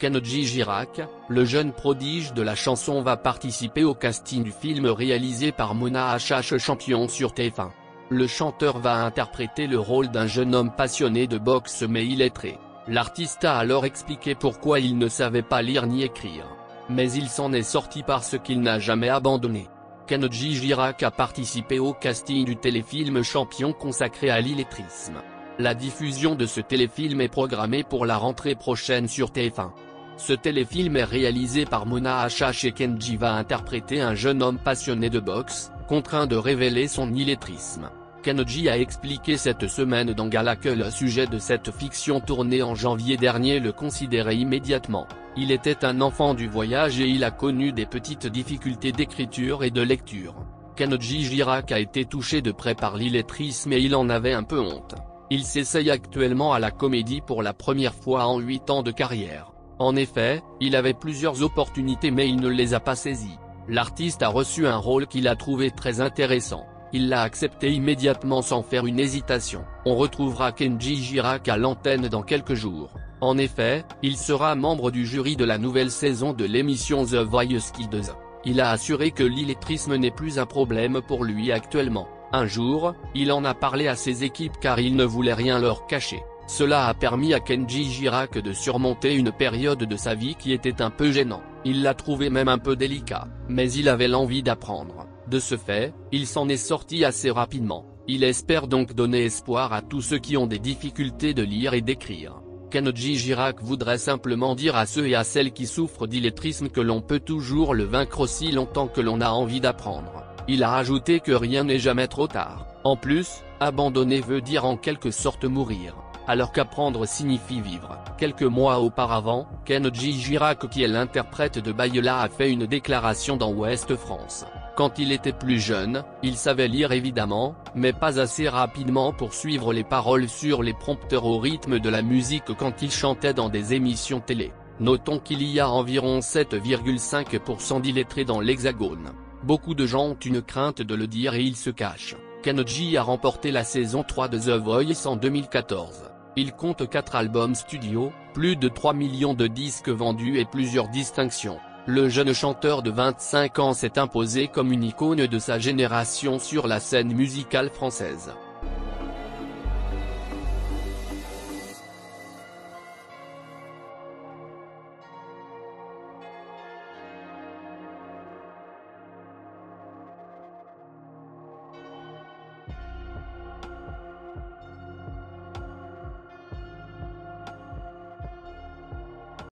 Kenji Girac, le jeune prodige de la chanson va participer au casting du film réalisé par Mona HH Champion sur TF1. Le chanteur va interpréter le rôle d'un jeune homme passionné de boxe mais illettré. L'artiste a alors expliqué pourquoi il ne savait pas lire ni écrire. Mais il s'en est sorti parce qu'il n'a jamais abandonné. Kenji Girac a participé au casting du téléfilm Champion consacré à l'illettrisme. La diffusion de ce téléfilm est programmée pour la rentrée prochaine sur TF1. Ce téléfilm est réalisé par Mona HH et Kenji va interpréter un jeune homme passionné de boxe, contraint de révéler son illettrisme. Kenji a expliqué cette semaine dans Gala que le sujet de cette fiction tournée en janvier dernier le considérait immédiatement. Il était un enfant du voyage et il a connu des petites difficultés d'écriture et de lecture. Kenji Girac a été touché de près par l'illettrisme et il en avait un peu honte. Il s'essaye actuellement à la comédie pour la première fois en 8 ans de carrière. En effet, il avait plusieurs opportunités mais il ne les a pas saisies. L'artiste a reçu un rôle qu'il a trouvé très intéressant. Il l'a accepté immédiatement sans faire une hésitation. On retrouvera Kenji Girac à l'antenne dans quelques jours. En effet, il sera membre du jury de la nouvelle saison de l'émission The Voice Kids. Il a assuré que l'illettrisme n'est plus un problème pour lui actuellement. Un jour, il en a parlé à ses équipes car il ne voulait rien leur cacher. Cela a permis à Kenji Girac de surmonter une période de sa vie qui était un peu gênant. Il l'a trouvé même un peu délicat, mais il avait l'envie d'apprendre. De ce fait, il s'en est sorti assez rapidement. Il espère donc donner espoir à tous ceux qui ont des difficultés de lire et d'écrire. Kenji Girac voudrait simplement dire à ceux et à celles qui souffrent d'illettrisme que l'on peut toujours le vaincre aussi longtemps que l'on a envie d'apprendre. Il a ajouté que rien n'est jamais trop tard. En plus, abandonner veut dire en quelque sorte mourir, alors qu'apprendre signifie vivre. Quelques mois auparavant, Kenji Girac qui est l'interprète de Bayla a fait une déclaration dans Ouest France. Quand il était plus jeune, il savait lire évidemment, mais pas assez rapidement pour suivre les paroles sur les prompteurs au rythme de la musique quand il chantait dans des émissions télé. Notons qu'il y a environ 7,5% d'illettrés dans l'Hexagone. Beaucoup de gens ont une crainte de le dire et ils se cachent. Kenji a remporté la saison 3 de The Voice en 2014. Il compte 4 albums studio, plus de 3 millions de disques vendus et plusieurs distinctions. Le jeune chanteur de 25 ans s'est imposé comme une icône de sa génération sur la scène musicale française.